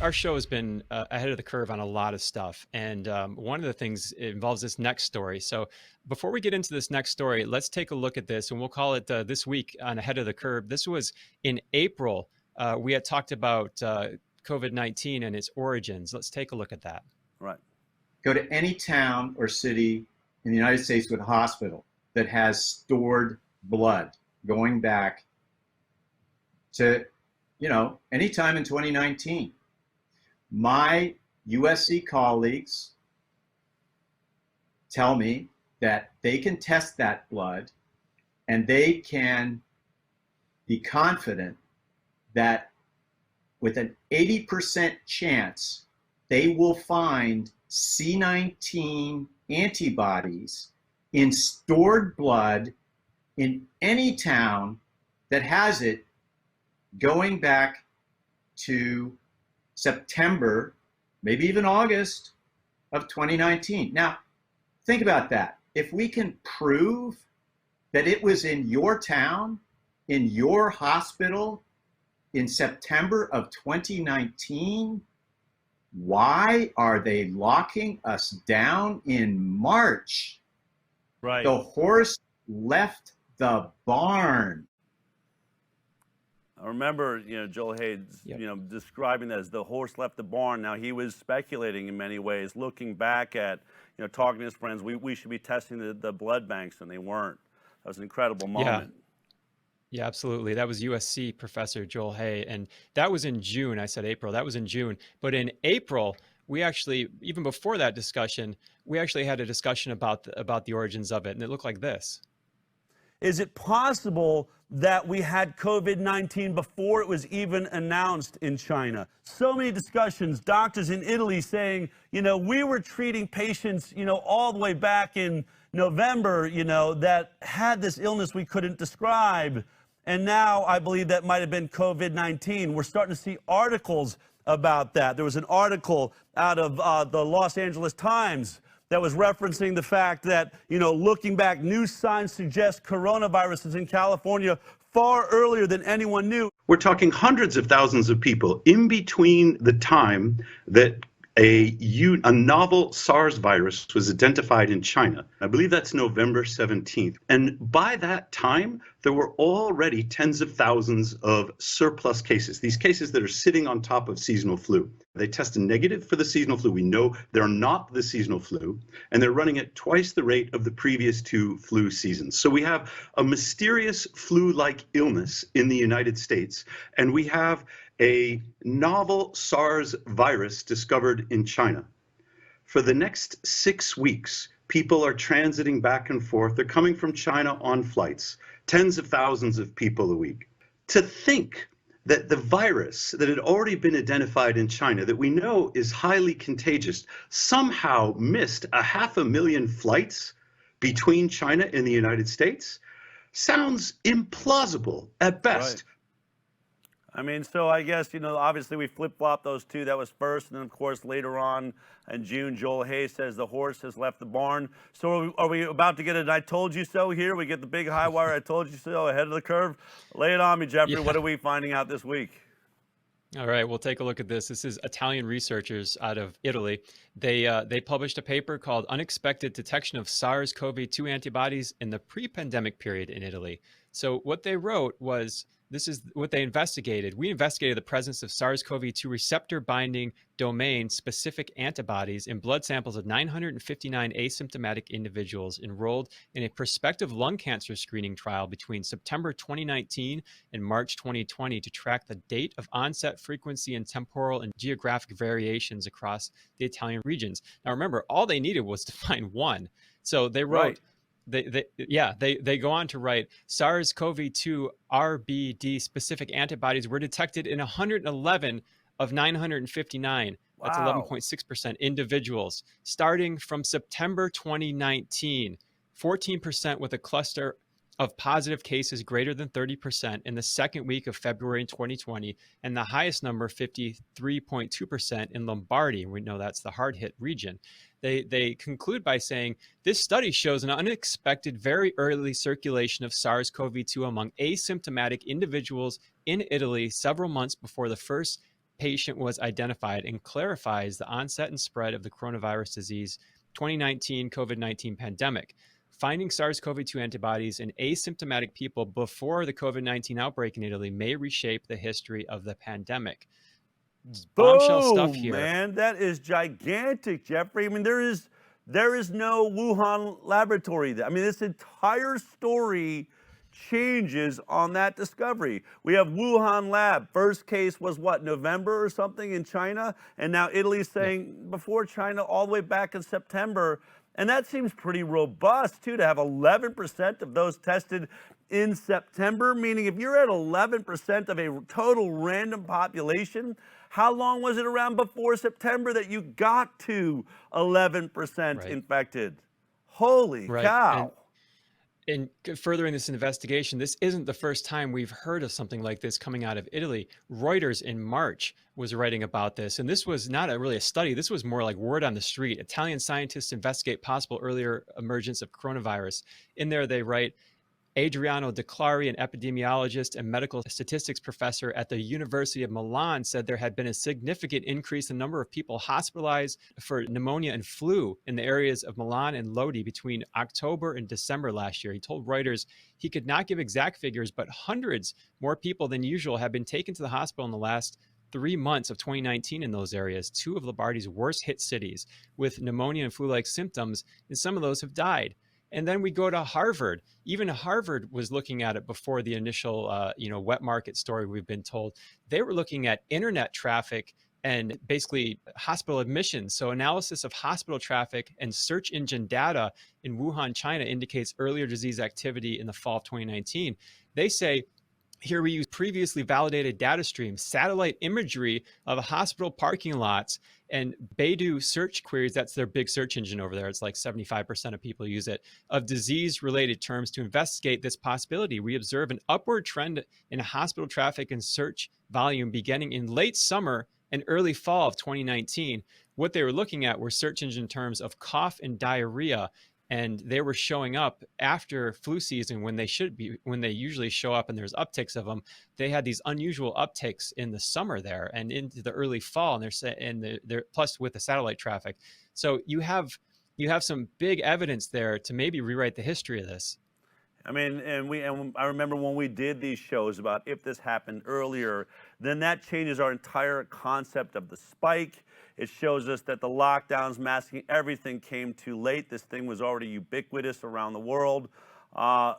our show has been ahead of the curve on a lot of stuff. And one of the things involves this next story. So before we get into this next story, let's take a look at this and we'll call it this week on Ahead of the Curve. This was in April. We had talked about COVID-19 and its origins. Let's take a look at that. Right. Go to any town or city in the United States with a hospital that has stored blood going back to, any time in 2019. My USC colleagues tell me that they can test that blood and they can be confident that with an 80% chance, they will find C19 antibodies in stored blood in any town that has it going back to September, maybe even August of 2019. Now, think about that. If we can prove that it was in your town, in your hospital in September of 2019, why are they locking us down in March? Right. The horse left the barn. I remember, Joel Hayes, Yep. describing that as the horse left the barn. Now, he was speculating in many ways, looking back at, talking to his friends, we should be testing the blood banks, and they weren't. That was an incredible moment. Yeah, absolutely. That was USC professor Joel Hay. And that was in June. I said April. That was in June. But in April, we actually, even before that discussion, we actually had a discussion about the origins of it. And it looked like this. Is it possible that we had COVID-19 before it was even announced in China? So many discussions, doctors in Italy saying, we were treating patients, all the way back in November, that had this illness we couldn't describe. And now I believe that might have been COVID-19. We're starting to see articles about that. There was an article out of the Los Angeles Times that was referencing the fact that, looking back, new signs suggest coronavirus is in California far earlier than anyone knew. We're talking hundreds of thousands of people in between the time that a novel SARS virus was identified in China. I believe that's November 17th. And by that time, there were already tens of thousands of surplus cases, these cases that are sitting on top of seasonal flu. They tested negative for the seasonal flu. We know they're not the seasonal flu, and they're running at twice the rate of the previous two flu seasons. So we have a mysterious flu-like illness in the United States, and we have a novel SARS virus discovered in China. For the next 6 weeks, people are transiting back and forth. They're coming from China on flights, tens of thousands of people a week. To think that the virus that had already been identified in China, that we know is highly contagious, somehow missed 500,000 flights between China and the United States sounds implausible at best. Right. I mean, so I guess, obviously we flip-flopped those two. That was first. And then, of course, later on in June, Joel Hayes says the horse has left the barn. So are we about to get an I told you so here? We get the big high wire I told you so ahead of the curve? Lay it on me, Jeffrey. Yeah. What are we finding out this week? All right, we'll take a look at this. This is Italian researchers out of Italy. They published a paper called Unexpected Detection of SARS-CoV-2 Antibodies in the Pre-Pandemic Period in Italy. So what they wrote was, this is what they investigated. We investigated the presence of SARS-CoV-2 receptor binding domain specific antibodies in blood samples of 959 asymptomatic individuals enrolled in a prospective lung cancer screening trial between September 2019 and March 2020 to track the date of onset, frequency, and temporal and geographic variations across the Italian regions. Now, remember, all they needed was to find one. So they wrote, Right. They go on to write, SARS-CoV-2 RBD specific antibodies were detected in 111 of 959. That's Wow. 11.6% individuals starting from September 2019, 14% with a cluster of positive cases greater than 30% in the second week of February in 2020, and the highest number, 53.2% in Lombardy. We know that's the hard hit region. They conclude by saying, this study shows an unexpected, very early circulation of SARS-CoV-2 among asymptomatic individuals in Italy several months before the first patient was identified and clarifies the onset and spread of the coronavirus disease 2019 COVID-19 pandemic. Finding SARS-CoV-2 antibodies in asymptomatic people before the COVID-19 outbreak in Italy may reshape the history of the pandemic. Bombshell stuff here. Man, that is gigantic, Jeffrey. I mean, there is no Wuhan laboratory. I mean, this entire story changes on that discovery. We have Wuhan lab. First case was what, November or something in China? And now Italy's saying before China all the way back in September. And that seems pretty robust, too, to have 11% of those tested in September, meaning if you're at 11% of a total random population, how long was it around before September that you got to 11% infected? Holy cow. And furthering this investigation, this isn't the first time we've heard of something like this coming out of Italy. Reuters in March was writing about this, and this was not really a study. This was more like word on the street. Italian scientists investigate possible earlier emergence of coronavirus. In there, they write, Adriano De Clari, an epidemiologist and medical statistics professor at the University of Milan, said there had been a significant increase in the number of people hospitalized for pneumonia and flu in the areas of Milan and Lodi between October and December last year. He told Reuters he could not give exact figures, but hundreds more people than usual have been taken to the hospital in the last 3 months of 2019 in those areas, two of Lombardy's worst hit cities, with pneumonia and flu-like symptoms, and some of those have died. And then we go to Harvard. Even Harvard was looking at it before the initial, wet market story we've been told. They were looking at internet traffic and basically hospital admissions. So analysis of hospital traffic and search engine data in Wuhan, China indicates earlier disease activity in the fall of 2019. They say, here we use previously validated data streams, satellite imagery of hospital parking lots, and Baidu search queries. That's their big search engine over there. It's like 75% of people use it, of disease-related terms to investigate this possibility. We observe an upward trend in hospital traffic and search volume beginning in late summer and early fall of 2019. What they were looking at were search engine terms of cough and diarrhea, and they were showing up after flu season when they usually show up, and there's upticks of them. They had these unusual upticks in the summer there and into the early fall, and they're plus with the satellite traffic. So you have some big evidence there to maybe rewrite the history of this. I mean, I remember when we did these shows about if this happened earlier, then that changes our entire concept of the spike. It shows us that the lockdowns, masking, everything came too late. This thing was already ubiquitous around the world. I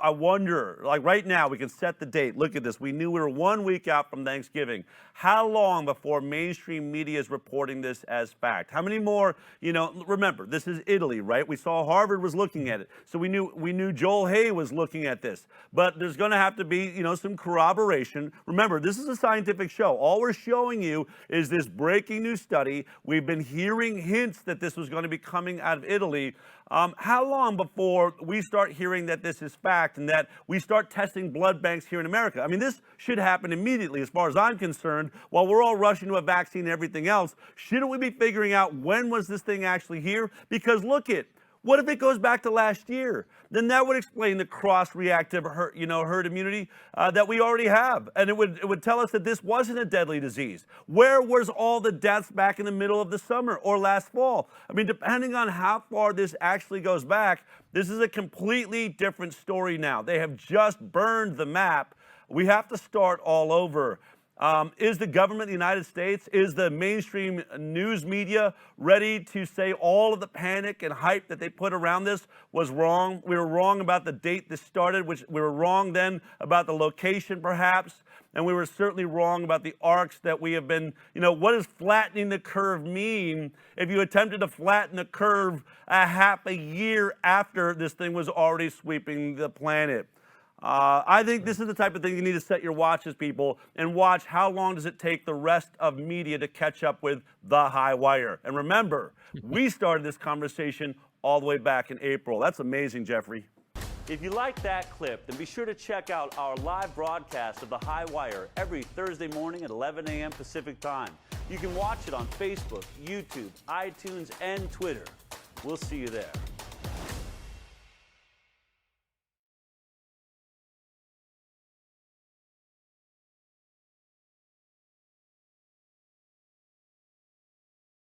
wonder, like right now, we can set the date. Look at this. We knew we were 1 week out from Thanksgiving. How long before mainstream media is reporting this as fact? How many more, remember, this is Italy, right? We saw Harvard was looking at it. So we knew Joel Hay was looking at this. But there's going to have to be, some corroboration. Remember, this is a scientific show. All we're showing you is this breaking news study. We've been hearing hints that this was going to be coming out of Italy. How long before we start hearing that this is fact and that we start testing blood banks here in America? I mean, this should happen immediately as far as I'm concerned. While we're all rushing to a vaccine and everything else, shouldn't we be figuring out when was this thing actually here? Because look what if it goes back to last year? Then that would explain the cross-reactive herd immunity that we already have. And it would tell us that this wasn't a deadly disease. Where was all the deaths back in the middle of the summer or last fall? I mean, depending on how far this actually goes back, this is a completely different story now. They have just burned the map. We have to start all over. Is the government of the United States, is the mainstream news media ready to say all of the panic and hype that they put around this was wrong? We were wrong about the date this started, which we were wrong then about the location perhaps, and we were certainly wrong about the arcs that we have been, what does flattening the curve mean if you attempted to flatten the curve a half a year after this thing was already sweeping the planet? I think this is the type of thing you need to set your watches, people, and watch how long does it take the rest of media to catch up with the high wire. And remember, we started this conversation all the way back in April. That's amazing, Jeffrey. If you like that clip, then be sure to check out our live broadcast of the High Wire every Thursday morning at 11 a.m. Pacific time. You can watch it on Facebook, YouTube, iTunes, and Twitter. We'll see you there.